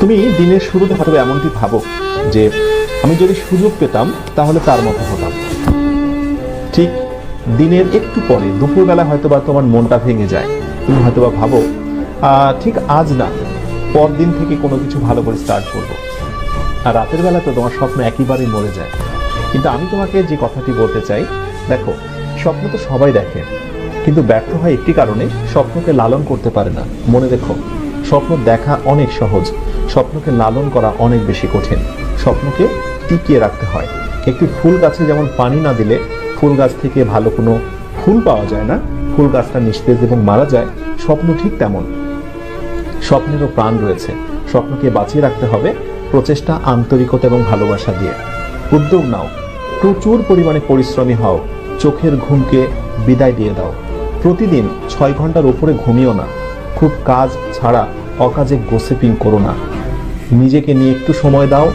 তুমি দিনের শুরুতে হয়তো এমনটি ভাবো যে আমি যদি সুযোগ পেতাম তাহলে তার মতো হতাম। ঠিক দিনের একটু পরে দুপুরবেলা হয়তোবা তোমার মনটা ভেঙে যায়। তুমি হয়তোবা ভাবো ঠিক আজ না, পরদিন থেকে কোনো কিছু ভালো করে স্টার্ট করবো। আর রাতের বেলা তো তোমার স্বপ্ন একেবারেই মরে যায়। কিন্তু আমি তোমাকে যে কথাটি বলতে চাই, দেখো, স্বপ্ন তো সবাই দেখে, কিন্তু ব্যর্থ হয় একটি কারণে, স্বপ্নকে লালন করতে পারে না। মনে রেখো, স্বপ্ন দেখা অনেক সহজ, স্বপ্নকে লালন করা অনেক বেশি কঠিন। স্বপ্নকে টিকিয়ে রাখতে হয়। একটি ফুল গাছে যেমন পানি না দিলে ফুল গাছ থেকে ভালো কোনো ফুল পাওয়া যায় না, ফুল গাছটা নিস্তেজ এবং মারা যায়, স্বপ্ন ঠিক তেমন। স্বপ্নেরও প্রাণ রয়েছে। স্বপ্নকে বাঁচিয়ে রাখতে হবে প্রচেষ্টা, আন্তরিকতা এবং ভালোবাসা দিয়ে। উদ্যোগ নাও, প্রচুর পরিমাণে পরিশ্রমী হও, চোখের ঘুমকে বিদায় দিয়ে দাও। প্রতিদিন 6 ঘন্টার উপরে ঘুমিও না। খুব কাজ ছাড়া অকাজে গোসিপিং করো না। নিজেকে নিয়ে একটু সময় দাও।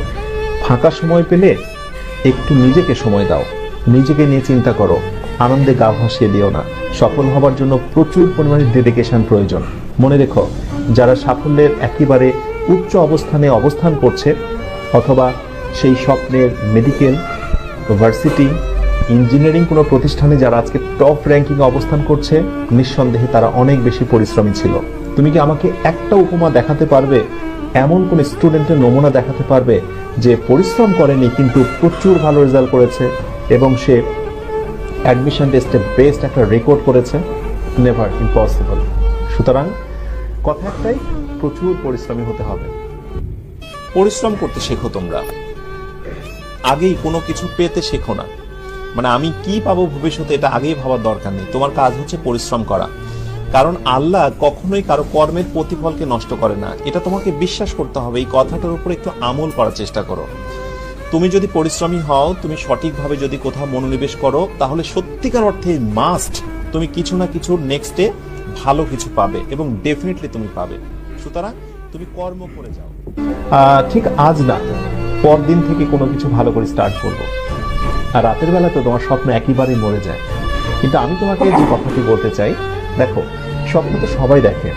ফাঁকা সময় পেলে একটু নিজেকে সময় দাও। নিজেকে নিয়ে চিন্তা করো, আনন্দে গা ভাসিয়ে দিও না। সফল হবার জন্য প্রচুর পরিমাণে ডেডিকেশন প্রয়োজন। মনে রেখো, যারা সাফল্যের একেবারে উচ্চ অবস্থানে অবস্থান করছে, অথবা সেই স্বপ্নের মেডিকেল, ভার্সিটি, ইঞ্জিনিয়ারিং কোনো প্রতিষ্ঠানে যারা আজকে টপ র্যাঙ্কিং অবস্থান করছে, নিঃসন্দেহে তারা অনেক বেশি পরিশ্রমী ছিল। তুমি কি আমাকে একটা উপমা দেখাতে পারবে, এমন কোন স্টুডেন্টের নমুনা দেখাতে পারবে যে পরিশ্রম করেনি কিন্তু প্রচুর ভালো রেজাল্ট করেছে এবং সে অ্যাডমিশন টেস্টে বেস্ট একটা রেকর্ড করেছে? Never, impossible. সুতরাং কথা একটাই, প্রচুর পরিশ্রমী হতে হবে। পরিশ্রম করতে শেখো তোমরা, আগেই কোনো কিছু পেতে শেখো না। মানে আমি কি পাবো ভবিষ্যতে এটা আগেই ভাবার দরকার নেই। তোমার কাজ হচ্ছে পরিশ্রম করা, কারণ আল্লাহ কখনোই কারো কর্মের প্রতিফলকে নষ্ট করে না। এটা তোমাকে বিশ্বাস করতে হবে। এই কথাটার উপর একটু আমল করার চেষ্টা করো। তুমি যদি পরিশ্রমী হও, তুমি সঠিকভাবে যদি কোথাও মনোনিবেশ করো, তাহলে সত্যিকার অর্থে মাস্ট তুমি কিছু না কিছু নেক্সটে ভালো কিছু পাবে এবং ডেফিনেটলি তুমি পাবে। সুতরাং তুমি কর্ম করে যাও। ঠিক আজ না, পরদিন থেকে কোনো কিছু ভালো করে স্টার্ট করবো। আর রাতের বেলা তো তোমার স্বপ্ন একেবারেই মরে যায়। কিন্তু আমি তোমাকে যে কথাটি বলতে চাই, দেখো, স্বপ্ন তো সবাই দেখে,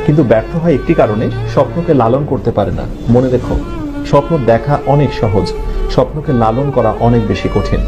কিন্তু ব্যর্থ হয় একটি কারণে, স্বপ্নকে লালন করতে পারে না। মনে রেখো, স্বপ্ন দেখা অনেক সহজ, স্বপ্নকে লালন করা অনেক বেশি কঠিন।